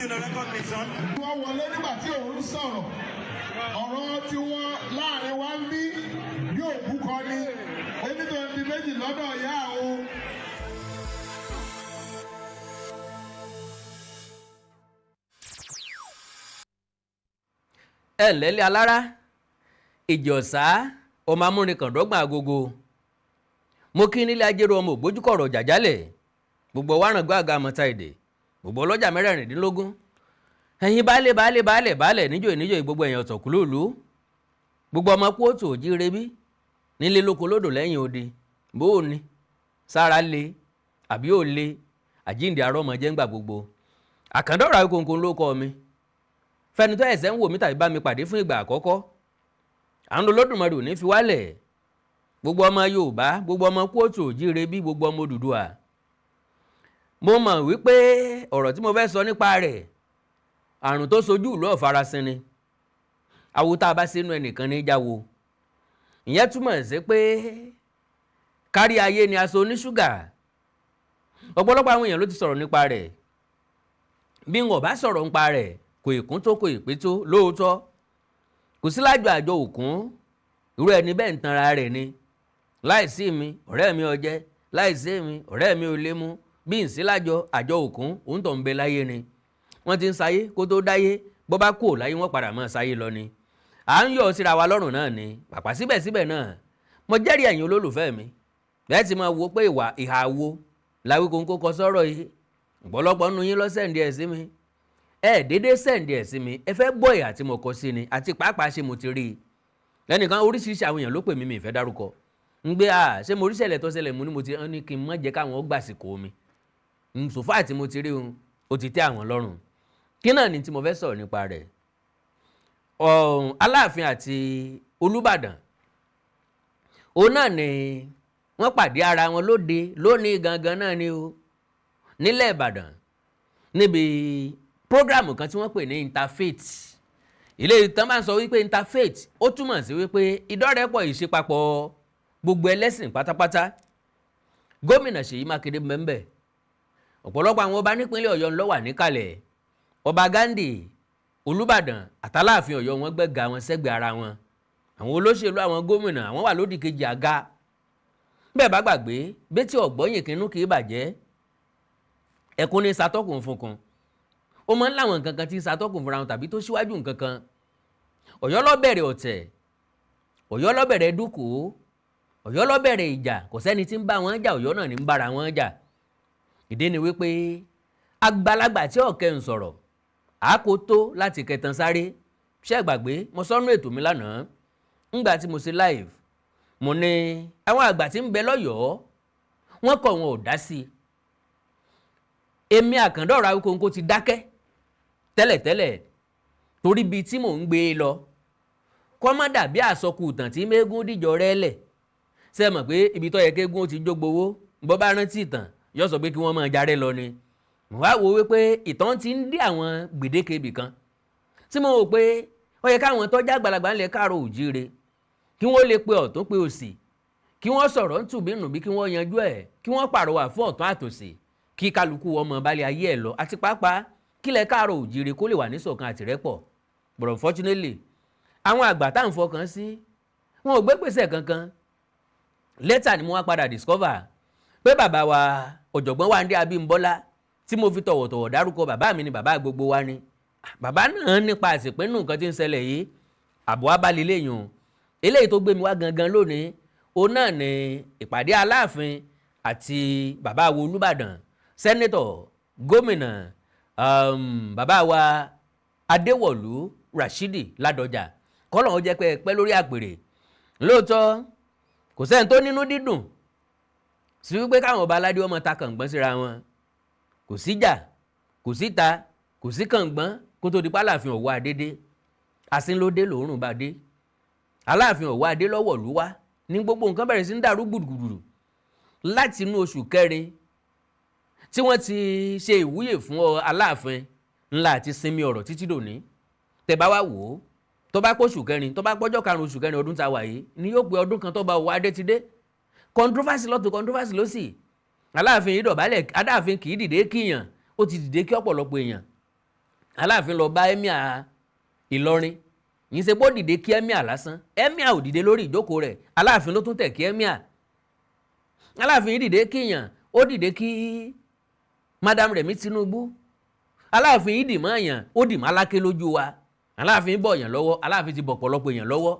wọ́n wọlé nígbà tí òun sọ̀rọ̀ ọ̀rọ̀ tí wọ́n láàrin wa ń bí yóò búkọ ní onídọ̀ọ́dì méjì lọ́dọ̀ ìyá o. ẹ lẹ́lẹ́ alára ìjì ọ̀sá ọmọ amúninkàndọ́gbọ̀n agogo mo kí nílé ajérò ọmọ ògbójúkọ̀rọ̀ jàjálẹ̀ gbogbo wárangọ́ àga àmọ́ta èdè gbogbo ọlọ́jà mẹ́rẹ̀ẹ̀rìndínlógún ẹ̀yin baálẹ̀ níjòyè gbogbo èèyàn ọ̀tọ̀kùlùlù gbogbo ọmọ kóòtù òjíire bí nílé lóko lódò lẹ́yìn odi bó o ní sára le àbí ò le àjíǹde arọ́mọjẹ́ ńgbà gbogbo àkàndọ̀rọ̀ Awíkonko ló kọ́ mi fẹni tó ẹ̀sẹ̀ ń wò mí tàbí bá mi pàdé fún ìgbà àkọ́kọ́ àwọn Olódùmarè ò ní fi wálẹ̀ gbogbo ọmọ Yorùbá gbogbo ọmọ kóòtù òjíire bí gbogbo ọmọ Odùduwà mo mọ̀ wípé ọ̀rọ̀ tí mo fẹ́ sọ nípa rẹ̀ àrùn tó sojú ìlú ọ̀farasin ni awo tá a bá sínú ẹnìkan ní jáwo ìyẹn túmọ̀ sí pé kárí ayé ni aṣọ oníṣúgà ọ̀pọ̀lọpọ̀ àwọn èèyàn ló ti sọ̀rọ̀ nípa rẹ̀ bí wọn bá sọ̀rọ̀ nípa rẹ̀ kò ìkún tó kò ìpé tó lóòótọ́ kò sí lájọ àjọ òkun irú ẹni bẹ́ẹ̀ ń tanra rẹ̀ ni láìsí mi ọ̀rẹ́ mi ọjẹ́ láìsí mi ọ̀rẹ́ mi ò lè mú bí n sí lájọ àjọ òkun òun tó ń bẹ láyé ni wọ́n ti ń sáyé kó tó dáyé bó bá kú láyé wọ́n padà mọ́ sáyé lọ ni à ń yọ̀ síra wa lọ́rùn náà ni pàpà síbẹ̀síbẹ̀ náà mo jẹ́rìí ẹ̀yin olólùfẹ́ mi bẹ́ẹ̀ ti máa wo pé ìhà wo l'Awíkonko kọ sọ́rọ̀ yìí ọ̀pọ̀lọpọ̀ nínú yín ló sẹ́ǹdì ẹ̀ sí mi dédé sẹ́ǹdì ẹ̀ sí mi ẹ fẹ́ gbọ́ ìhà tí mo kọ sí ni àti pàápàá ṣe mo ti rí i lẹ́nìkan oríṣiríṣi àwọn èèyàn ló pè mí mi ìfẹ́ dárúkọ ń gbé ṣé mo rí ṣẹlẹ̀ tó ṣẹlẹ̀ mo ní mo ti ní kí n má jẹ́ káwọn ó gbàsìkò mi sòfà tí mo ti rí òun ó ti tẹ́ àwọn lọ́rùn kí náà ni tí mo fẹ́ sọ̀rọ̀ nípa rẹ̀ Aláàfin àti Olúbàdàn òun náà ni wọ́n pàdé ara wọn lóde lónìí gangan náà ni o nílẹ̀ Ìbàdàn níbi prógráàmù kan tí wọ́n pè ní interfaith ilé ìtàn máa ń sọ wípé interfaith ó túmọ̀ sí wípé ìdọ́rẹ̀pọ̀ ìṣepapọ̀ gbogbo ẹlẹ́sìn pátápátá gómìnà Ṣèyí Mákindé mbẹ́mbẹ́ ọ̀pọ̀lọpọ̀ àwọn ọba nípínlẹ̀ Ọ̀yọ́ ló wà níkàlẹ̀ ọba Ghandi Olúbàdàn àtàláàfin Ọ̀yọ́ wọn gbẹ́ga wọn sẹ́gbẹ̀ẹ́ ara wọn àwọn olóṣèlú àwọn gómìnà àwọn wà lódì kejì àga bẹ́ẹ̀ bá gbàgbé bétí ọ̀gbọ́yìn kínú kì í bàjẹ́ ẹkún ní satọ́kùn fúnkun ó máa ń láwọn nǹkan kan tí ń satọ́kùn fúnra wọn tàbí tó síwájú nǹkan kan Ọ̀yọ́ ló bẹ̀rẹ̀ ọ̀tẹ̀ Ọ̀yọ́ ló bẹ̀rẹ̀ dúkùú Ọ̀yọ́ ló bẹ̀rẹ̀ ìjà kò sẹ́ni tí ń bá wọn jà Ọ̀yọ́ náà ní ń bára wọn jà ìdí ni wípé àgbàlagbà tí ọ̀kẹ́ ń sọ̀rọ̀ àákó tó láti kẹtàn sáré ṣé gbàgbé mo sọ́nú ètò mi lánàá ńgbà tí mo ṣe live mo ní àwọn àgbà tí ń bẹ lọ́yọ̀ọ́ wọ́n kọ̀ wọn ò dá sí i èmi Àkàndọ̀rọ̀ Awíkonko ti dákẹ́ tẹ́lẹ̀tẹ́lẹ̀ torí bíi tí mò ń gbé e lọ kọ́ má dàbí àsọkù ìtàn tí mẹ́gún dìjọ rẹ́ lẹ̀ ṣe mọ̀ pé ibi tó yẹ kégún ó ti jógbowó bọ́ bá rántí ìtàn yóò sọ pé kí wọ́n máa jarẹ́ lọ ni mo wá wo wípé ìtàn ti ń dé àwọn gbèdéke ibì kan tí mo wò pé ó yẹ káwọn tọ́jà àgbàlagbà ńlẹ̀ káàrọ̀ òjíire kí wọ́n lè pe ọ̀tún pe òsì kí wọ́n sọ̀rọ̀ ń tùbínùbí kí wọ́n yanjú ẹ̀ kí wọ́n pàrọwà fún ọ̀tún àtòsì kí kálukú ọmọ balẹ̀ ayé ẹ̀ lọ àti pàápàá kílẹ̀ káàrọ̀ òjíire kó lè wà níṣọ̀kan àtìrẹ́pọ̀ but unfortunately àwọn àgbà tá à ń fọkàn sí wọn ò gbé pèsè kankan later ni mo wá padà discover pé bàbá wa ọ̀jọ̀gbọ́n Wándé Abímbọ́lá tí mo fi tọ̀wọ̀tọ̀wọ̀ dárúkọ bàbá mi ni bàbá gbogbo wa ni bàbá náà nípa àsìpínú nǹkan tí ń ṣẹlẹ̀ yìí àbọ̀ abálẹ̀ lẹ́yìn o eléyìí tó gbé mi wá gangan lónìí òun náà ni ìpàdé Aláàfin àti bàbá wa Olúbàdàn sẹ́nẹ́tọ̀ gómìnà bàbá wa Adéwọ̀lú Rashidi Ládọjà kọ́lọ̀ ó jẹ́ pé pẹ́ lórí àpèrè lóòótọ́ kò sẹ́ni tó nínú dídùn sí wípé káwọn ọba aládé ọmọ ta kàngbọ́n síra wọn kò síjà kò síta kò sí kàngbọ́n kó tó di pálàfin Owoade dé asínlódé lòórùn bá dé Aláàfin Owoade lọ́wọ́ ló wá ní gbogbo nǹkan bẹ̀rẹ̀ sí ń dàrú gbùdùgbùdù láti inú oṣù kẹrin tí wọ́n ti ṣe ìwúyè fún Aláàfin ńlá àti sinmi ọ̀rọ̀ títí dòní tẹ́ bá wá wò ó tó bá pọ̀ṣù kẹrin tó bá pọ́jọ́ karùn-ún oṣù kẹrin ọdún tá a wà yìí ni yóò pé ọdún kan tó bá Owoade ti dé controversy lọ́tọ̀ controversy lọ́sì Aláàfin yìí dọ̀bálẹ̀ Adáàfin kì í dìde kíyàn ó ti dìde kí ọ̀pọ̀lọpọ̀ èèyàn Aláàfin lọ bá Emir Ìlọrin yìí ṣe bó dìde kí Emir lásán, Emir ò dìde lórí ìjókòó rẹ̀, Aláàfin ló tún tẹ̀ kí Emir. Aláàfin dìde kíyàn, ó dìde kí Madam Rẹ̀mí Tinubu. Aláàfin yìí dì mọ́ èèyàn, ó dì mọ́ Aláké lójú wa. Aláàfin bọ̀ èèyàn lọ́wọ́, Aláàfin ti bọ̀ pọ̀lọpọ̀ èèyàn lọ́wọ́.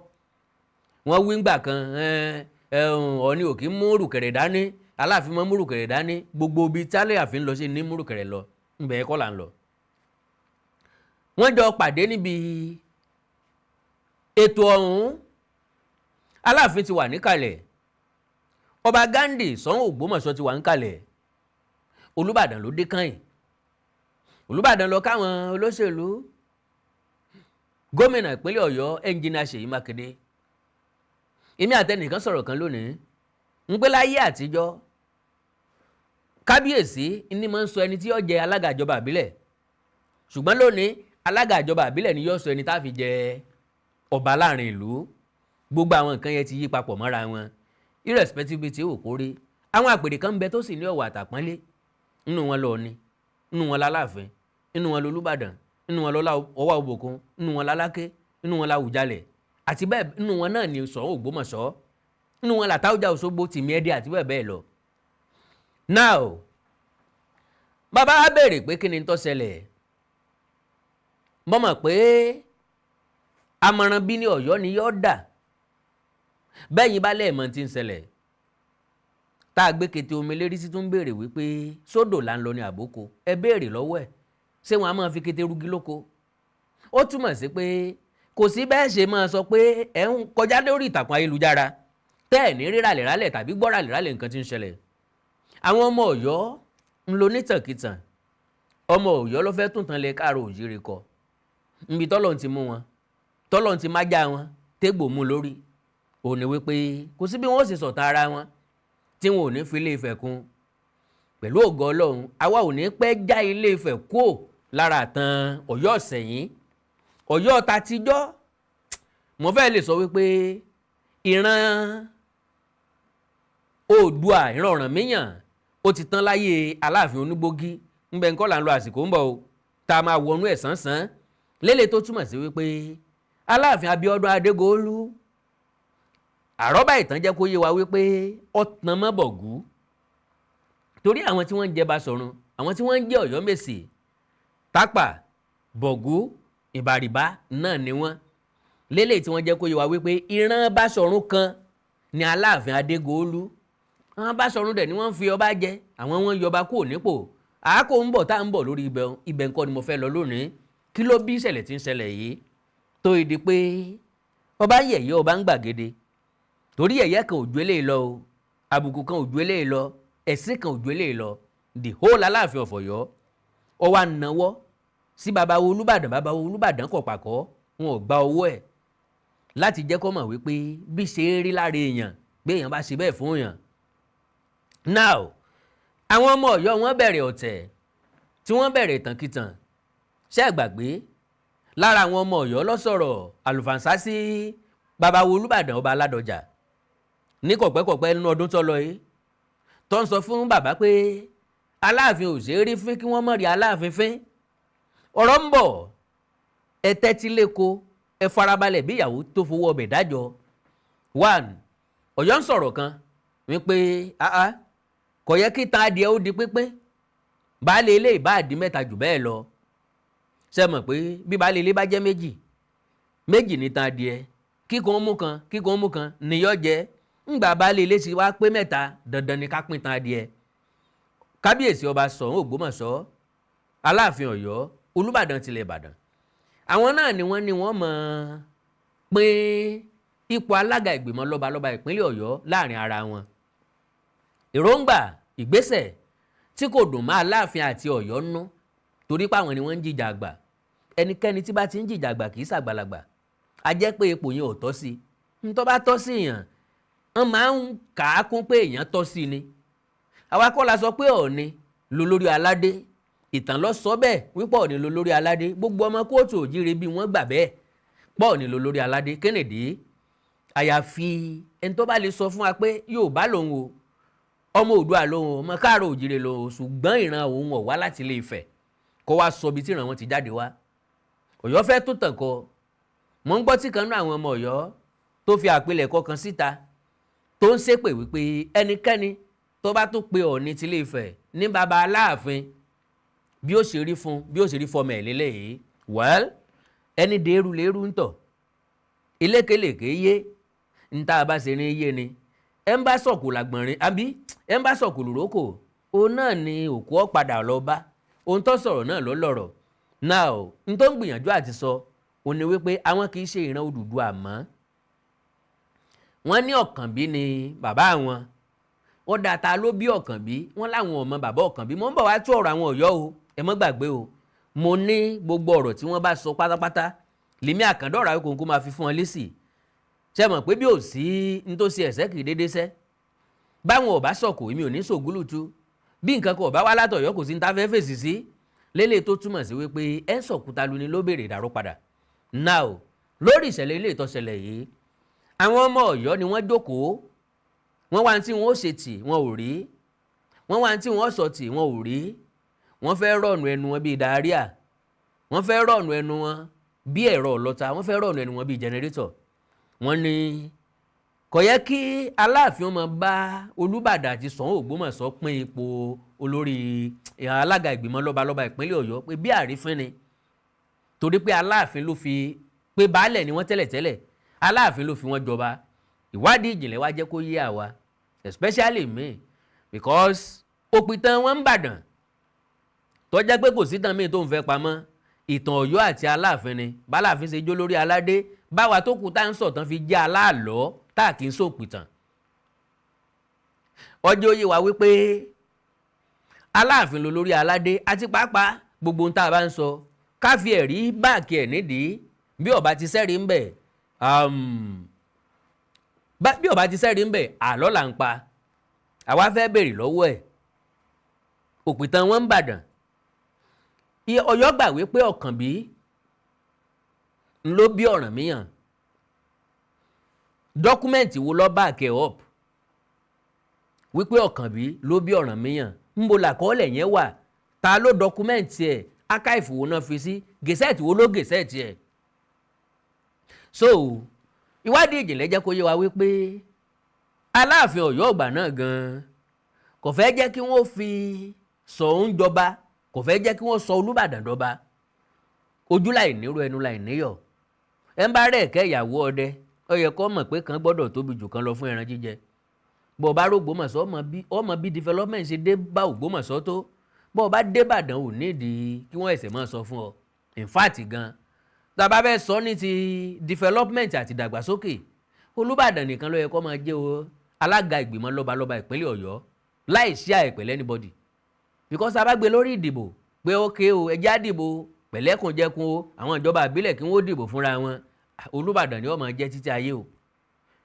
Wọ́n wí ńgbà kan Ọọ̀ni ò kí mú rùkẹ̀rẹ̀ dání, Aláàfin mọ́ mú rùkẹ̀rẹ̀ dání, gbogbo ibi tí Aláàfin lọ sí ní mú rùkẹ̀rẹ̀ lọ, ńbẹ̀ kọ́ là ń lọ. Wọ́n jọ pàdé níbi ètò ọ̀hún. Aláàfin ti wà níkàlẹ̀, Ọba Ghandi Ṣọ̀ún Ògbómọ̀ṣọ́ ti wà níkàlẹ̀, Olúbàdàn ló dé kàn. Olúbàdàn lọ káwọn olóṣèlú, gómìnà ìpínlẹ̀ Ọ̀yọ́ ẹnjìnìà Ṣèyí Mákindé. Èmi àtẹnìkan sọ̀rọ̀ kan lónìí ń pé láyé àtijọ́ kábíyèsí ní máa ń sọ ẹni tí yóò jẹ alága ìjọba àbílẹ̀, ṣùgbọ́n lónìí alága ìjọba àbílẹ̀ ni yóò sọ ẹni tá a fi jẹ ọba láàrin ìlú. Gbogbo àwọn nǹkan yẹn ti yí papọ̀ mọ́ra wọn, irrespective tí ò kórè. Àwọn àpèrè kan ń bẹ tó sì ní ọ̀wọ̀ àtàpọ́nlé, nínú wọn lọ́ọ̀ni, nínú wọn l'Aláàfin, nínú wọn l'Olúbàdàn, nínú wọn l'Ọwá Òbòkun, nínú wọn l'Aláké, nínú wọn l'Àwùjalẹ̀, àti bẹ́ẹ̀ nínú wọn náà ni Ṣọ̀ún Ògbómọ̀ṣọ́, nínú wọn l'Àtáọ̀jà Òṣogbo, Tìmì Ẹdẹ àti bẹ́ẹ̀ bẹ́ẹ̀ lọ. Now bàbá á béèrè pé kí ni tó ṣẹlẹ̀. Mo mọ̀ pé àmọ̀ràn bí ní Ọ̀yọ́ ni yóò dà bẹ́yìn bá lẹ́ẹ̀mọ́ tí ń ṣẹlẹ̀. Tá a gbé kété omi lérí sí tún béèrè wípé sódò là ń lọ ní àbókò, ẹ béèrè lọ́wọ́ ẹ̀ ṣé wọn a máa fi kété rúgí lóko. Ó túmọ̀ sí pé kò sí bẹ́ẹ̀ ṣe máa sọ pé ẹ̀ ń kọjá lórí ìtàkùn ayélujára tẹ́ ẹ̀ ní ríralẹ̀ tàbí gbọ́ralẹ̀ nǹkan tí ń ṣẹlẹ̀. Àwọn ọmọ Ọ̀yọ́ ń lo nítànkìtàn, ọmọ Ọ̀yọ́ ló fẹ́ tún tan lẹ káàrọ̀ òjìrì kọ níbi tọ́lọ̀ ti mú wọn, tọ́lọ̀ ti májá wọn tégbò mú lórí. Ó ní wípé kò sí bí wọ́n sì sọ̀tàn ara wọn tí wọn ò ní fi Ilé Ifẹ̀ kún. Pẹ̀lú ògo Ọlọ́run, àwa ò ní pẹ́ já Ilé Ifẹ̀ kúò lára àtàn Ọ̀yọ́ Ìṣẹ̀yìn. Ọ̀yọ́ tatijọ́, mo fẹ́ lè sọ wípé ìran Oòduà, ìran Ọ̀rànmíyàn ó ti tán láyé Aláàfin Onígbógí. Ńbẹ ńkọ́ là ń lọ àsìkò ń bọ̀ o, tá a máa wọnú ẹ̀ sánsán lélẹ̀ tó túmọ̀ sí wípé Aláàfin Abíọ́dún Adégòólú, àrọ́bá ìtàn jẹ́ kó yé wa wípé ọ̀tàn mọ́ Bọ̀gú. Torí àwọn tí wọ́n ń jẹ Basọ̀run, àwọn tí wọ́n ń jẹ Ọ̀yọ́mèsì, Tápà, Bọ̀gú, Ìbàrìbá náà ni wọ́n. Lélẹ̀ tí wọ́n jẹ́ kó yé wa wípé ìran Basọ̀run kan ni Aláàfin Adégòólú. Àwọn Basọ̀run dẹ̀ ni wọ́n ń fi ọba jẹ, àwọn wọn yọba kúrò nípò. Àákò ń bọ̀ tá à ń bọ̀ lórí ibẹ̀ ńkọ́ ni mo fẹ́ lọ lónìí. Kí ló bí ìṣẹ̀lẹ̀ tí ń ṣẹlẹ̀ yìí tó ìdí pé ọba yẹ̀yẹ́ ọba ń gbàgede. Torí yẹ̀yẹ́ kan ò ju eléyìí lọ o, àbùkù kan ò ju eléyìí lọ, ẹ̀sìn kan ò ju eléyìí lọ. The whole Aláàfin of Ọ̀yọ́ ó wá nawọ́ sí baba Olúbàdàn kọ̀ pàkọ́, wọn ò gba owó ẹ̀ láti jẹ́ kó mọ̀ wípé bí ṣe é rí lára èèyàn bí èèyàn bá ṣe bẹ́ẹ̀ fún èèyàn. Now àwọn ọmọ Ọ̀yọ́ wọn bẹ̀rẹ̀ ọ̀tẹ̀ tí wọ́n bẹ̀rẹ̀ ìtànkìtàn. Ṣé ẹ gbàgbé lára àwọn ọmọ Ọ̀yọ́ ló sọ̀rọ̀ àlùfàǹsá sí baba Olúbàdàn ọba Aládọjà ní kọ̀pẹ́kọ̀pẹ́ nínú ọdún tó lọ yìí, tó ń sọ fún bàbá pé Aláàfin ò ṣe é rí fín kí wọ́n mọ̀ rí Aláàfin fín. Ọ̀rọ̀ ń bọ̀, ẹ tẹ́tí léko, ẹ farabalẹ̀ bí ìyàwó tó fowó ọbẹ̀ dájọ́. One, Ọ̀yọ́ ń sọ̀rọ̀ kan wípé kò yẹ kí tan adìẹ ó di pínpín, baálé ilé ìbá àdí mẹ́ta jù bẹ́ẹ̀ lọ. Ṣé mọ̀ pé bí baálé ilé bá jẹ́ méjì ní tan adìẹ, kíkan mú kan níyọ́ jẹ́. Ńgbà baálé ilé sì wá pé mẹ́ta, dandan ni ká pín tan adìẹ. Kábíyèsí ọba Ṣọ̀ún Ògbómọ̀ṣọ́, Aláàfin Ọ̀yọ́, Olúbàdàn tilẹ̀ Ìbàdàn, àwọn náà ni wọ́n mọ̀ pín ipò alága ìgbìmọ̀ lọ́balọ́ba ìpínlẹ̀ Ọ̀yọ́ láàrin ara wọn. Èròǹgbà ìgbésẹ̀ tí kò dùn mọ́ Aláàfin àti Ọ̀yọ́ nú, torí pé àwọn ni wọ́n ń jìjà àgbà. Ẹnikẹ́ni tí bá ti ń jìjà àgbà kì í ṣàgbàlagbà, a jẹ́ pé ipò yẹn ò tọ́ sí. Ntọ́ bá tọ́ sí èèyàn, wọ́n máa ń kà á kún pé èèyàn tọ́ sí ni. Àwa kọ́ la sọ pé Ọọ̀ni lolórí aládé, ìtàn ló sọ bẹ́ẹ̀ wípé Ọọ̀ni lolórí aládé. Gbogbo ọmọ kóòtù òjíire bí wọ́n gbà bẹ́ẹ̀ pé Ọọ̀ni lolórí aládé. Kennedy àyàfi ẹni tó bá lè sọ fún wa pé Yorùbá lòun o, ọmọ Oòduà lòun o, ọmọ káàrọ̀ òjíire lòun o, ṣùgbọ́n ìran òun ò wá láti Ilé Ifẹ̀ kó wá sọ bí tí ìran wọn ti jáde wá. Ọ̀yọ́ fẹ́ tó tàn kọ mo ń gbọ́ tí kan náà àwọn ọmọ Ọ̀yọ́ tó fi àpilẹ̀kọ kan síta tó ń ṣépè wípé ẹnikẹ́ni tó bá tún pe Ọọ̀ni tilé Ifẹ̀ ní baba Aláàfin bí ó ṣe rí fún bí ó ṣe rí fọmọ ẹ̀ lélẹ́yìí well ẹni dèrú lérú ń tọ̀ ilékelèké yé ń tá a bá ṣe ní yé ni ẹ ń bá sọ̀kò làgbọ̀nrín àbí ẹ ń bá sọ̀kò lòrókò òun náà ni òkú ọ̀ padà lọ bá ohun tó sọ̀rọ̀ náà ló lọ̀rọ̀ now n tó ń gbìyànjú àti sọ òun ni wípé àwọn kì í ṣe ìran Odùduwà mọ́ wọ́n ní Ọ̀kànbí ni bàbá àwọn ó dáa ta ló bí Ọ̀kànbí wọ́n láwọn ọmọ bàbá Ọ̀kànbí mo ń bọ̀ wá tú ọ̀rọ̀ àwọn Ọ̀yọ́ o ẹ mọ́ gbàgbé o mo ní gbogbo ọ̀rọ̀ tí wọ́n bá sọ pátápátá lèmi Àkàndọ̀rọ̀ Awíkonko máa fi fún wọn lésì ṣe mọ̀ pé bí ò sí ní tó ṣe ẹ̀sẹ̀ kì í dédé sẹ́ báwọn ò bá sọ̀kò èmi ò ní sògúlùtú bí nǹkan kan ò bá wá látọ̀yọ́ kò sí ní ta fẹ́ fèsì sí lélẹ̀ tó túmọ̀ sí wípé ẹ̀ ń sọ̀kúta lu ni ló béèrè ìdàrú padà now lórí ìṣẹ̀lẹ̀ ilé ìtọ́ṣẹlẹ̀ yìí àwọn ọmọ Ọ̀yọ́ ni wọ́n jókòó wọ́n wá tí wọ́n ó ṣe tì wọ́n ò rí wọ́n wá tí wọ́n ó sọ tì wọ́n ò rí wọ́n fẹ́ rọ̀nù ẹnu wọn bíi diarrhea wọ́n fẹ́ rọ̀nù ẹnu wọn bíi ẹ̀rọ ọlọ́ta wọ́n fẹ́ rọ̀nù ẹnu wọn bíi jẹnẹrétọ̀ wọ́n ní kò yẹ kí Aláàfin ọmọ bá Olúbàdàn àti Ṣọ̀ún Ògbómọ̀ṣọ́ pín ipò olórí alága ìgbìmọ̀ lọ́balọ́ba ìpínlẹ̀ Ọ̀yọ́ pé bí àrífín ni torí pé Aláàfin ló fi pé baálẹ̀ ni wọ́n tẹ́lẹ̀tẹ́lẹ̀ Aláàfin ló fi wọ́n jọba ìwádìí ìjìnlẹ̀ wá jẹ́ kó yé àwa especially me because òpìtàn wọn ń bàdàn tó jẹ́ pé kò sí tàn mí tó ń fẹ́ pamọ́ ìtàn Ọ̀yọ́ àti Aláàfin ni báláàfin ṣe jó lórí aládé báwa tó kù tá ń sọ̀tàn fi jẹ́ aláàlọ́ tá kì í sòpìtàn ọjọ́ oyè wa wípé Aláàfin ló lórí aládé àti pàápàá gbogbo ohun tá a bá ń sọ ká fi ẹ̀rí báàkì ẹ̀ nídìí bí ọba ti sẹ́rí ń bẹ̀ bí ọba ti sẹ́rí ń bẹ̀ àlọ́ là ń pa àwa fẹ́ béèrè lọ́wọ́ ẹ̀ òpìtàn wọn ń bàdàn Ọ̀yọ́ gbà wípé Ọ̀kànbí ló bí Ọ̀rànmíyàn dọ́kúmẹ̀ntì wo ló back ẹ̀ up wípé Ọ̀kànbí ló bí Ọ̀rànmíyàn ń bo làkọọ́lẹ̀ yẹn wà ta ló dọ́kúmẹ̀ntì ẹ̀ ákáìfù wo náà fi sí gẹ̀sẹ́ẹ̀tì wo ló gẹ̀sẹ́ẹ̀tì ẹ̀ so ìwádìí ìjìnlẹ̀ jẹ́ kó yé wa wípé Aláàfin Ọ̀yọ́ ọgbà náà gan-an kò fẹ́ jẹ́ kí wọ́n fi Ṣọ̀ún jọba kò fẹ́ jẹ́ kí wọ́n sọ Olúbàdàn dọba ojú láì nírú ẹnu láì níyọ̀ ẹ ń bá rẹ̀ kẹ́ ìyàwó ọdẹ ó yẹ kó mọ̀ pé kan gbọ́dọ̀ tóbi jù kan lọ fún ẹran jíjẹ bó bá rògbòmọ̀ṣọ́ ọmọ bí development ṣe dé bá Ògbómọ̀ṣọ́ tó bó bá dé Ìbàdàn ò nídìí kí wọ́n ẹ̀sẹ̀ máa sọ fún ọ in fact gan tá a bá fẹ́ sọ ní ti development àti ìdàgbàsókè Olúbàdàn nìkan ló yẹ kó máa jẹ́ o alága ìgbìmọ̀ lọ́balọ́ba ìpínlẹ̀ Ọ̀yọ́ láì sí àìpẹ̀lẹ́ anybody because a bá gbé lórí ìdìbò pé ókè o ẹjẹ́ àdìbò pẹ̀lẹ́kùnjẹkùn o àwọn ìjọba àbílẹ̀ kí wọ́n dìbò fúnra wọn Olúbàdàn ni ó máa jẹ́ títí ayé o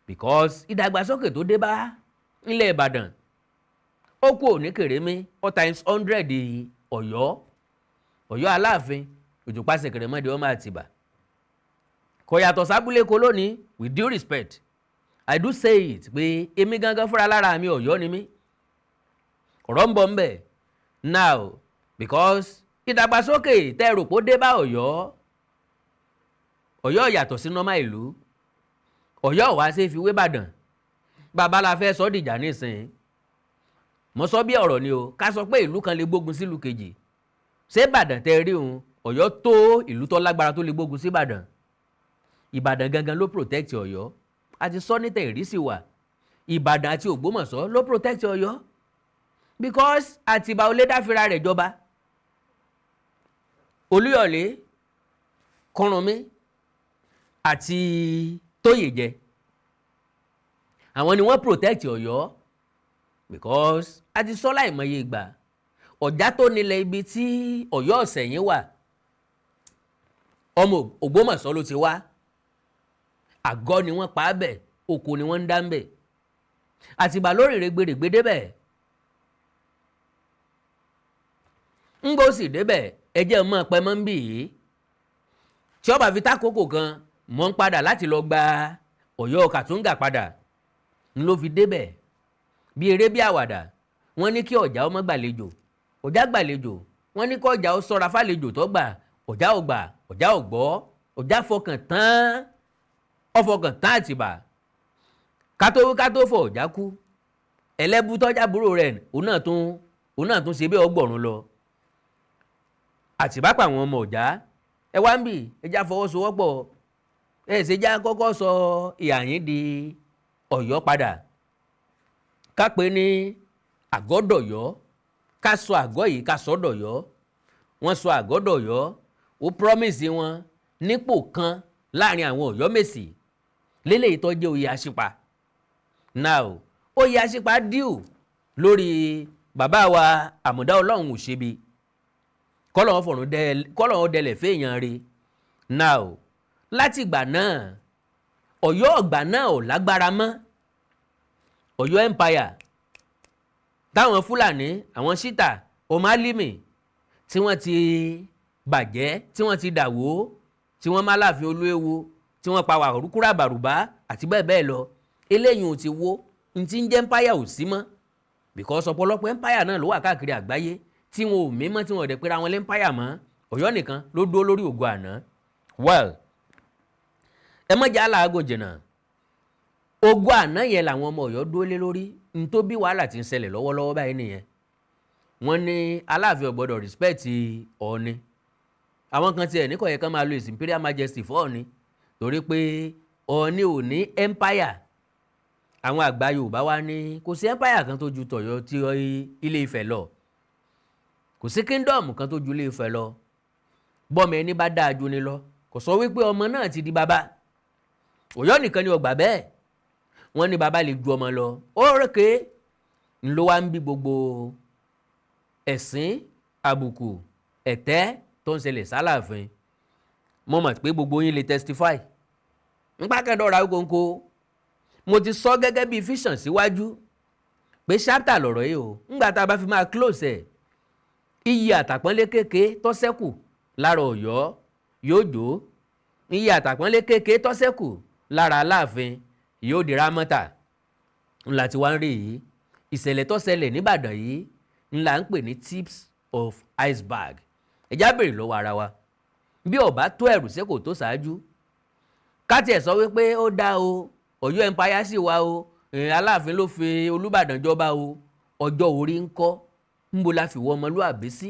because ìdàgbàsókè tó dé bá ilẹ̀ Ìbàdàn ó kú òní kèrèmí all times 100 Ọ̀yọ́ Aláàfin òjòpá Ṣẹ̀kẹ̀rẹ̀mọdé ọmọ Àtìbà kò yàtọ̀ sábúlé kó lónìí with due respect I do say it pé èmi gangan fúnra lára mi Ọ̀yọ́ ni mí ọ̀rọ̀ ń bọ̀ ń bẹ̀ now because ìdàgbàsókè tẹ́ rò pé ó dé bá Ọ̀yọ́ yàtọ̀ sí nọ́mà ìlú Ọ̀yọ́ wá sí fi wé Ìbàdàn bàbá la fẹ́ sọ dìjà nísìnyí mo sọ bí ọ̀rọ̀ ni o ká sọ pé ìlú kan lè gbógun sílùú kejì ṣé Ìbàdàn tẹ́ rí òun Ọ̀yọ́ tó ìlú tó lágbára tó lè gbógun sí Ìbàdàn Ìbàdàn gangan ló protect Ọ̀yọ́ àti sọ ní tẹ̀ ìrísí wa Ìbàdàn àti Ògbómọ̀ṣọ́ ló protect Ọ̀yọ́ because Àtìbà ò lè dáfira rẹ̀ jọba Olúyọ̀lé Kúrúnmí àti Tóyèjẹ àwọn ni wọ́n protect Ọ̀yọ́ because a ti sọ láìmọye ìgbà Ọ̀já tó nílẹ̀ ibi tí Ọ̀yọ́ Ìṣẹ̀yìn wà ọmọ Ògbómọ̀ṣọ́ ló ti wá àgọ́ ni wọ́n pa á bẹ̀ oko ni wọ́n ń dá ń bẹ̀ Àtìbà lórí rẹ̀gbẹ̀rẹ̀gbẹ̀ débẹ̀ ń gbó sì débẹ̀ ẹjẹ́ mọ́ pẹ́ mọ́ ń bì yìí tí ọba fi tákòókò kan mọ́ ń padà láti lọ gba Ọ̀yọ́ Kàtúngà padà ń ló fi débẹ̀ bí eré bí àwàdà wọ́n ní kí Ọ̀já ọmọ gbàlejò Ọ̀já gbàlejò wọ́n ní kí Ọ̀já ó sọ́ra fàlejò tó gbà Ọ̀já ò gbà, Ọ̀já ò gbọ́, Ọ̀já fọkàn tán, ó fọkàn tán Àtìbà. Ká tó fọ Ọ̀já kú, Ẹlẹ́bú tọ́jábúrò rẹ̀ òun náà tún ṣe bí ọgbọ̀rún lọ. Àtìbá pa àwọn ọmọ Ọ̀já, ẹ wá ń bì, ẹ já fọwọ́sowọ́pọ̀, ẹ ṣe já kọ́kọ́ sọ ìhà yín di Ọ̀yọ́ padà. Ká pè ní Àgọ́dọ̀yọ́, ká sọ àgọ́ yìí ká sọ dọ̀yọ́. Wọ́n sọ Àgọ́dọ̀yọ́, ó promise wọn nípò kan láàrin àwọn Ọ̀yọ́mèsì léléyìí tó jẹ́ oyè Aṣípa. Now oyè Aṣípa díù lórí bàbá wa Àmọ̀dá Ọlọ́run Òṣèbí, kọ́lọ́run dẹlẹ̀ fèèyàn rí. Now láti ìgbà náà Ọ̀yọ́ ọ̀gbà náà ò lágbára mọ́. Ọ̀yọ́ empire táwọn Fúlàní, àwọn Ṣítà, ọmọ Álímì tí wọ́n ti bàjẹ́, tí wọ́n ti dàwó, tí wọ́n má Láàfin Olúewo, tí wọ́n pa Wàrúkúrà Bàrùbá àti bẹ́ẹ̀ bẹ́ẹ̀ lọ, eléyìí ò ti wó, n ti ń jẹ́ empire ò sí mọ́, because ọ̀pọ̀lọpọ̀ empire náà ló wà káàkiri àgbáyé tí wọn ò mímọ́, tí wọn ò dẹ̀ pera wọn lé empire mọ́. Ọ̀yọ́ nìkan ló dúró lórí ògo àná. Well, ẹ mọ̀jà aláàgò jìnnà, ògo àná yẹn làwọn ọmọ Ọ̀yọ́ dúró lé lórí. N tó bí wàhálà ti ń ṣẹlẹ̀ lọ́wọ́lọ́wọ́ báyìí nìyẹn. Wọ́n ní Aláàfin ò gbọ́dọ̀ respect Ọọ̀ni. Àwọn kan tiẹ̀ ní kò yẹ kán máa lo His Imperial Majesty fún Ọọ̀ni torí pé Ọọ̀ni ò ní empire. Àwọn àgbà Yorùbá wá ní kò sí empire kan tó ju tọ̀yọ́ tí Ilé Ifẹ̀ lọ, kò sí kingdom kan tó ju Ilé Ifẹ̀ lọ. Bọ́mọ ẹni bá dáa ju ni lọ, kò sọ wípé ọmọ náà ti di bàbá. Ọ̀yọ́ nìkan ni ọgbà bẹ́ẹ̀. Wọ́n ní bàbá lè ju ọmọ lọ. Ó rèké ńlọ wá ń bí gbogbo ẹ̀sìn, àbùkù, ẹ̀tẹ́ tó ń ṣẹlẹ̀ sálàfin. Mo mọ̀ pé gbogbo yín lè testify. Nípa kẹ́dọ̀ọ́ra kónkó, mo ti sọ gẹ́gẹ́ bí vision síwájú pé chapter lọ̀rọ̀ yìí o. Ńgbà tá a bá fi máa close ẹ̀, iyì àtàpọ́nlé kéèké tó ṣẹ́kù lára Ọ̀yọ́ yóò jó. Iyì àtàpọ́nlé kéèké tó ṣẹ́kù lára Aláàfin yóò di rámọ́tà. Ńlá tí wá ń rí yìí, ìṣẹ̀lẹ̀ tó ṣẹlẹ̀ níbàdàn yìí ńlá ń pè ní tips of iceberg. Ẹjá bèrè lọ́wọ́ ara wa, bí ọba tó ẹ̀rù sẹ́kò tó ṣáájú, ká tiẹ̀ sọ wípé ó dá o, Ọ̀yọ́ empire sì wá o, Aláàfin ló fi Olúbàdàn jọba o, ọjọ́ orí ń kọ́, ńbo la fi wọ ọmọlúàbí sí?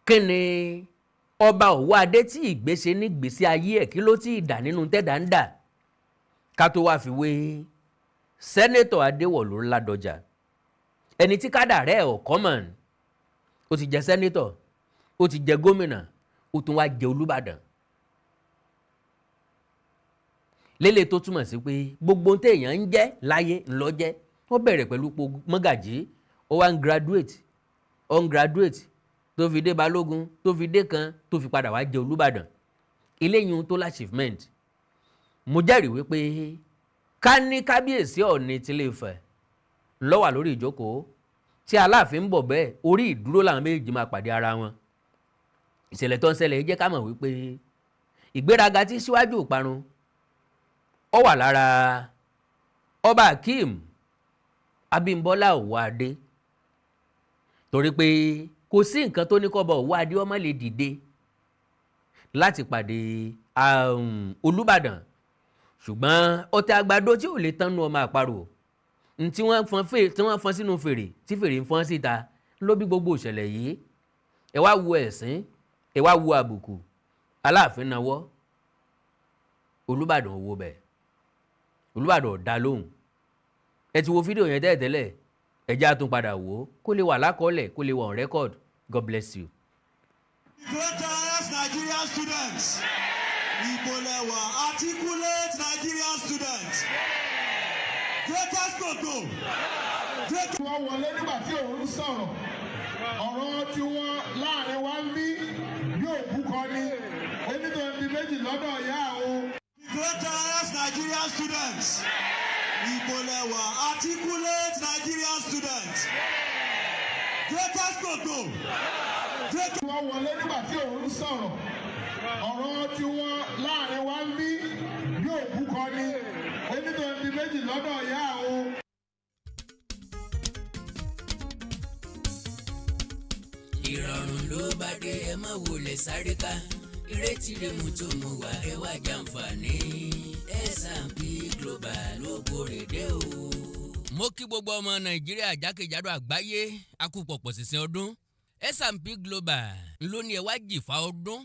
Kí ni ọba Owoade tí ìgbésẹ̀ nígbésí ayé ẹ̀ kí ló tí ì dà nínú tẹ́dà ń dà? Ká tó wá fi wé Sẹ́nétọ̀ Adéwọ̀lú Ládọjà, ẹni tí kádà rẹ̀ ọ̀ common, ó ti jẹ sẹ́nétọ̀, ó ti jẹ gómìnà, ó tún wá jẹ Olúbàdàn. Lélẹ̀ tó túmọ̀ sí pé gbogbo téèyàn ń jẹ́ láyé ńlọ jẹ́. Ó bẹ̀rẹ̀ pẹ̀lú ipò mọ́gàjí, ó wá ń graduate, tó fi dé balógun, tó fi dé kan, tó fi padà wá jẹ Olúbàdàn. Eléyìí tó láchievement. Mo jẹ́rìí wípé ká ní kábíyèsí Ọọ̀ni tilé Ifẹ̀ ló wà lórí ìjókòó, tí Aláàfin ń bọ̀ bẹ́ẹ̀, orí ìdúró làwọn méjì máa pàdé ara wọn. Ìṣẹ̀lẹ̀ tó ń ṣẹlẹ̀ jẹ́ ká mọ̀ wípé ìgbéraga tí síwájú ìparun ó wà lára Ọba Akeem Abímbọ́lá Owoade, torí pé kò sí nǹkan tó ní kọ́ba Owoade ọmọ lè dìde láti pàdé Olúbàdàn, ṣùgbọ́n ọ̀tẹ̀ àgbàdo tí ò lè tánu ọmọ àparò, tí wọ́n fọ́n sínú fèrè tí fèrè ń fọ́n síta ló bí gbogbo ìṣẹ̀lẹ̀ yìí. Ẹ wá wo ẹ̀sìn, ẹ wá wo àbùkù. Aláàfin nawọ́, Olúbàdàn owó bẹ̀, Olúbàdàn ò dá lóhùn. Ẹ ti wo fídíò yẹn tẹ́lẹ̀, ẹ já tún padà wò ó kó lè wà lákọọ́lẹ̀, kó lè wà on record. God bless you. Greatest Nigerian students. Ibolewa, articulate Nigerian students. Greatest Toto. Wọ́n wọlé nígbà tí òun sọ̀rọ̀. Ọ̀rọ̀ tí wọ́n láàrin wa ń bí yóò búkọ ní onítọ̀ọ̀dì méjì lọ́dọ̀ ìyá àwọn. Greatest Nigerian students. Ibolewa, articulate Nigerian students. Greatest Toto. Wọ́n wọlé nígbà tí òun sọ̀rọ̀. Ọ̀rọ̀ tí wọ́n láàrin wa ń bí yóò búkọ ní onítọ̀ọ̀dì méjì lọ́dọ̀ ìyá àwọn. Ìrọ̀rùn ló bá dé ẹ má wulẹ̀ sáré ká ìrètí rẹ̀ mú tó mú wá ẹ wá jàǹfààní S&P Global ló kórè dé o. mo kí gbogbo ọmọ Nàìjíríà jákèjádò àgbáyé a kú pọ̀pọ̀ sísìn ọdún. S&P Global ló ní ẹ wá jìfà ọdún.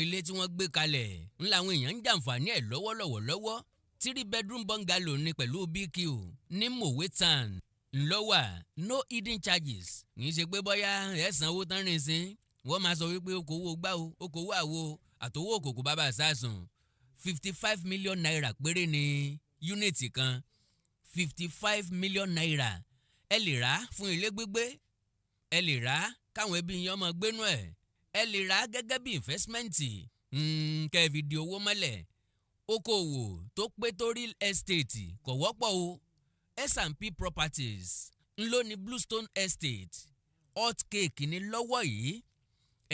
Ilé tí wọ́n gbé kalẹ̀ làwọn èèyàn ń jàǹfààní ẹ̀ lọ́wọ́ 3 bedroom bungalow ní pẹ̀lú BQ ní Mòwe Town ńlọ́wà no hidden charges. kì í ṣe pé bóyá ẹ sanwó tán rìn sí wọ́n máa sọ wípé okòwò gbá o okòwò àwo àtòwò òkòkò bàbá sásùn 55 million naira péré ní yúnítì kan 55 million naira. ẹ lè rà fún ilé gbígbé, ẹ lè rà káwọn ẹbí yín ọmọ gbénú ẹ̀, ẹ lè rà gẹ́gẹ́ bí investmenti kẹ́ẹ̀fì di owó mọ́lẹ̀. okòwò tó pé tó real estate kò wọ́pọ̀ o. S&P Properties ńlọ ní Bluestone Estate hot cake ní lọ́wọ́ yìí.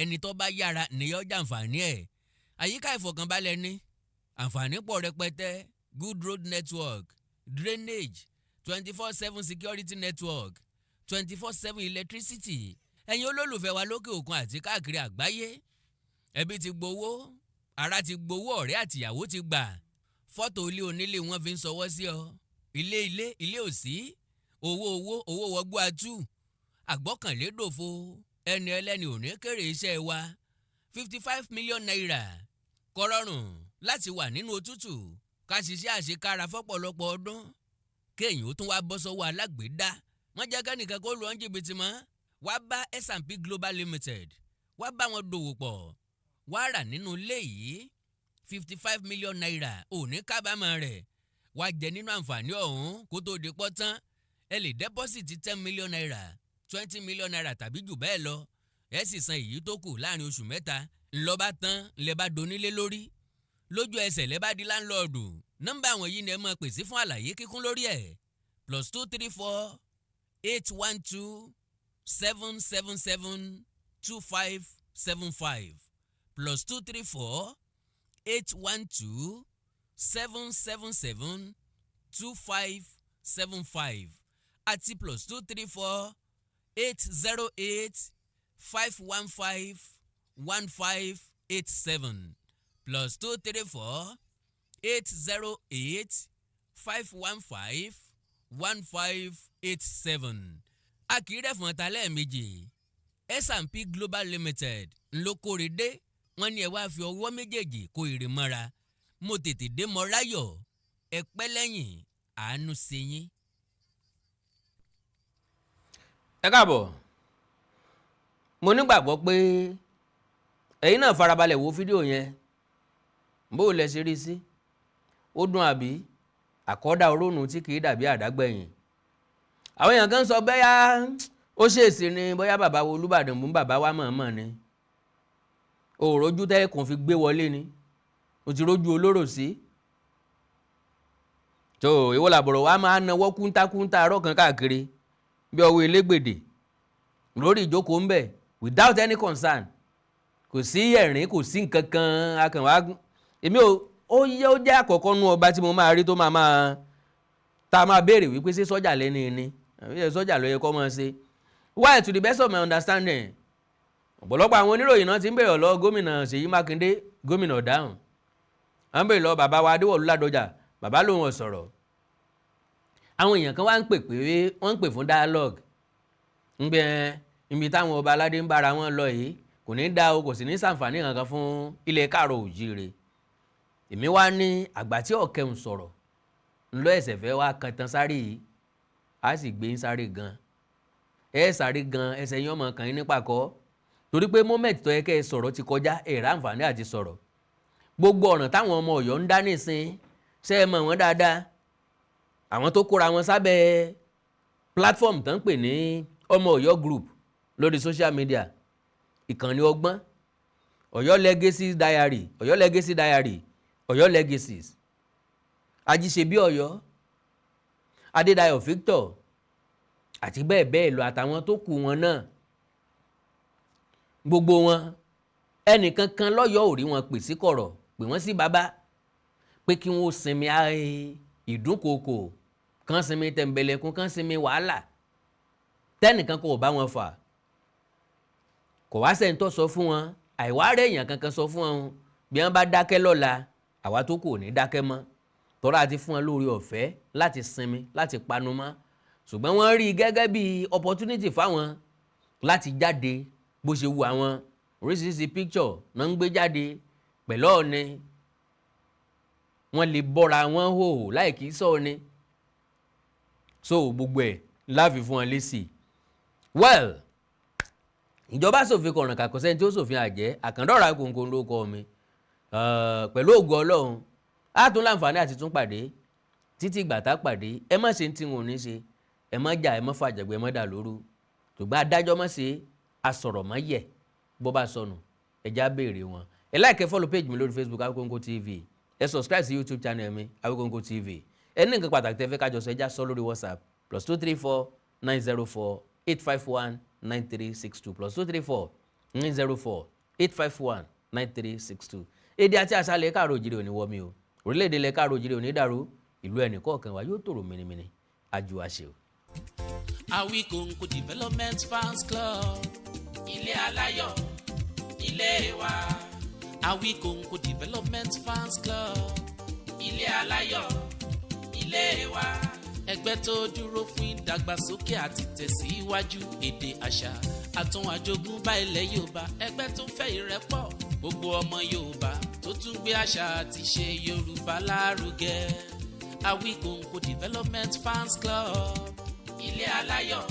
ẹni tó bá yára nìyọ́ jàǹfààní ẹ̀. àyíká ìfọ̀kànbalẹ̀ ní àǹfààní pọ̀ rẹpẹtẹ, good road network, drainage, 24/7 security network, 24/7 electricity. ẹ̀yin olólùfẹ́ wa lókè òkun àti káàkiri àgbáyé, ẹbí ti gbowó, ará ti gbowó, ọ̀rẹ́ àtìyàwó ti gbà. fọ́tò ilé onílé wọn fi ń sọwọ́ sí ọ. ilé òsí, owó wọgbó atú, àgbọ́kànlé dòfo, ẹni ẹlẹ́ni ò ní kéré iṣẹ́ wa. 55 million naira kò rọrùn láti wà nínú òtútù ká ṣiṣẹ́ àṣekára fọ́pọ̀lọpọ̀ ọdún kéèyàn ó tún wá bọ́ sọ́wọ́ alágbèédá. wọ́n jẹ́ kẹ́nìkan kó lu ọ́n jìbìtì mọ́. wá bá S&P Global Limited, wá bá wọn dòwò pọ̀, wá rà nínú ilé yìí 55 million naira ò ní kábàámọ̀ rẹ̀. wá jẹ nínú àǹfààní ọ̀hún kó tó di pọ́ tán. ẹ lè dẹ́pọ́sìtì 10 million naira, 20 million naira tàbí jù bẹ́ẹ̀ lọ. ẹ sì san èyí tó kù láàrin oṣù mẹ́ta. ńlọba tán lẹ bá donílé lórí. lójú ẹsẹ̀ lẹ bá di láńlọ́ọ̀dù. nọ́mbà àwọn yìí ni ẹ máa pèsè fún àlàyé kíkún lórí ẹ̀. +234 812 777 2575 +234 812 777 2575 àti +234 808 515 1587 +234 808 515 1587. akírẹ́fọ̀n ta lẹ́ẹ̀mejì. S&P Global Limited ńlọkọrẹ dé. wọ́n ní ẹ wá fi ọwọ́ méjèèjì kó èrè mọ́ra. mo tètè dé mọ́ ráyọ̀, ẹ pẹ́ lẹ́yìn àánú ṣe yín. ẹ káàbọ̀. mo nígbàgbọ́ pé ẹ̀yin náà farabalẹ̀ wo fídíò yẹn. bó o lẹ ṣe rí sí? ó dùn àbí? àkọ́dá orónù tí kì í dàbí àdágbẹ̀yìn. àwọn èèyàn kan sọ bẹ́yà ó ṣèèṣì ni bóyá bàbá wo Olúbàdàn mú bàbá wa mọ̀ọ́mọ̀ ni. òòrójú tẹ́ẹ̀kan fi gbé wọlé ni. o ti rójú olóró sí. tó ìwọ làbọ̀rọ̀ wa máa náwó kúńtákúńtá arọ́ kan káàkiri bí ọwọ́ elégbèdè lórí ìjókòó ń bẹ̀ without any concern. kò sí ẹ̀rín, kò sí nǹkan kan akànwá. èmi ó jẹ́ àkọ́kọ́ nú ọba tí mo máa rí tó tá a máa béèrè wípé ṣé sọ́jà lẹ́ni ni àbí sọ́jà ló yẹ kó máa ṣe. why to the best of my understanding ọ̀pọ̀lọpọ̀ àwọn oníròyìn náà ti ń bèrè lọ gómìnà Ṣèyí Mákindé, gómìnà dáhùn. wọ́n bèrè lọ bàbá wa Adéwọ̀lú Ládọjà, bàbá lòun ò sọ̀rọ̀. àwọn èèyàn kan wá ń pè fún dialogue. ń bẹ ibi táwọn ọba aládé ń bára wọn lọ yìí kò ní dá o, kò sì ní sàǹfààní kankan fún ilẹ̀ káàrọ̀ òjíire. èmi wá ní àgbà tí ọ̀kẹ́ ń sọ̀rọ̀ ńlọ ẹ̀sẹ̀ fẹ́ wá kan tán sáré yìí á sì gbé ń sáré gan. sáré gan ẹsẹ̀ yín ọmọ kan yín nípa kọ́ torí pé moment tó yẹ kẹ́ ẹ sọ̀rọ̀ ti kọjá ẹ̀rá àǹfààní àti sọ̀rọ̀. gbogbo ọ̀nà táwọn ọmọ Ọ̀yọ́ ń dá nísìn ṣe é mọ̀ wọ́n dáadáa. àwọn tó kóra wọn sábẹ́ platform tó ń pè ní ọmọ Ọ̀yọ́ group lórí social media, ìkànnì ọgbọ́n, Ọ̀yọ́ Legacy Diary, Ọ̀yọ́ Legacy Diary, Ọ̀yọ́ Legacies, Ajíṣebí Ọ̀yọ́, Adédayọ̀ Victor àti bẹ́ẹ̀ bẹ́ẹ̀ lọ àtàwọn tó kù wọn náà. gbogbo wọn ẹnìkan kan lọ́yọ̀ọ́ ò rí wọn pè sí kọ̀rọ̀, pè wọ́n sí bàbá pé kí wọ́n sinmi ìdúnkokò, kán sinmi tẹ̀m̀bẹ̀lẹ̀kún, kán sinmi wàhálà tẹ́nìkan kò bá wọn fà. kò wá sẹ́ni tó sọ fún wọn àìwá rẹ̀ èèyàn kankan sọ fún wọn bí wọ́n bá dákẹ́ lọ́la àwa tó kù ò ní dákẹ́ mọ́ tọ́ra àti fún wọn lórí ọ̀fẹ́ láti sinmi láti panu mọ́ ṣùgbọ́n wọ́n rí i gẹ́gẹ́ bí opportunity fáwọn láti jáde bó ṣe wù àwọn oríṣiríṣi picture náà ń gbé jáde pẹ̀lú Ọọ̀ni wọ́n lè bọ́ra wọn hò láì kí sọ ni so gbogbo ẹ̀ láàfin fún wọn lésì well ìjọba ṣòfin kọ̀ọ̀ràn kàkọ́ sẹ́ni tí ó ṣòfin àjẹ́ àkàndọ̀rà kòǹkò ló kọ́ mi pẹ̀lú ògo Ọlọ́run á tún láǹfààní àti tún pàdé títí ìgbà tá pàdé ẹ má ṣe tí wọn ò ní ṣe ẹ má jà ẹ má fàjàgbé ẹ má dà lóru ṣùgbọ́n adájọ́ má ṣe asọ̀rọ̀ má yẹ bó bá sọnù ẹ já béèrè wọn ẹ like follow page mi lórí Facebook Awikonko TV ẹ subscribe sí YouTube channel mi Awikonko TV ẹ ní nǹkan pàtàkì tẹ́ fẹ́ kájọ sọ ẹ já sọ lórí WhatsApp +234 904 851 9362 +234 904 851 9362 èdè àti àṣà ilẹ̀ káàró òjìrè òní wọ́mi o orílẹ̀-èdè ilẹ̀ káàró òjìrè òní dàrú ìlú ẹnì kọ̀ọ̀kan wa yóò tòrò mìnìmìnì àjò àṣẹ o. Awikonko Development Fans Club ilé aláyọ̀ ilé wa. Awikonko Development Fans Club ilé aláyọ̀ ilé wa. Ẹgbẹ́ tó dúró fún ìdàgbàsókè àti tẹ̀síwájú èdè àṣà àtún àjogúnbá ilẹ̀ Yorùbá. Ẹgbẹ́ tó fẹ́ ìrẹ́pọ̀ gbogbo ọmọ Yorùbá tó tún gbé àṣà àti ṣe Yorùbá lárugẹ. Awikonko Development Fans Club ilé aláyọ̀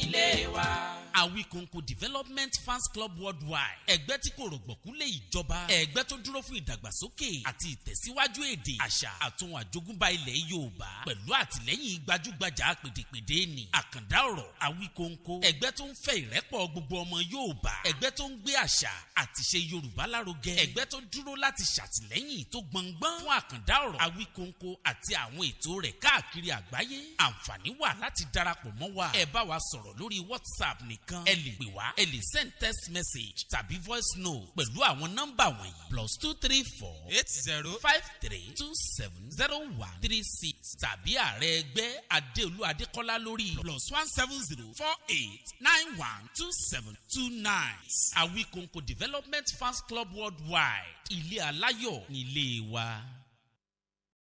ilé wa. Awikonko Development Fans Club Worldwide. Ẹgbẹ́ tí kò rọ̀gbọ̀kú lé ìjọba. Ẹgbẹ́ tó dúró fún ìdàgbàsókè àti ìtẹ̀síwájú èdè, àṣà àtún àjogúnbá ilẹ̀ Yorùbá. Pẹ̀lú àtìlẹ́yìn gbajúgbajà pèdèpèdè ni. Àkàndá ọ̀rọ̀ Awikonko. Ẹgbẹ́ tó ń fẹ́ ìrẹ́pọ̀ gbogbo ọmọ Yorùbá. Ẹgbẹ́ tó ń gbé àṣà àti ṣe Yorùbá lárugẹ. Ẹgbẹ́ tó dúró láti ṣàtìlẹ́yìn tó gbọngbọ́n fún àkàndá ọ̀rọ̀ Awikonko àti àwọn ètò rẹ̀ káàkiri àgbáyé. Àǹfààní wà láti darapọ̀ mọ́ wa. Ẹ bá wa sọ̀rọ̀ lórí WhatsApp nìkan. Ẹ lè pè wá, ẹ lè send text message tàbí voice note pẹ̀lú àwọn nọ́mbà wọ̀nyí +234 8053270136 tàbí ààrẹ ẹgbẹ́ Adéolú Adékọ́lá lórí +17048912729. Awikonko Development Fans Club Worldwide ilé aláyọ̀ nílé wa.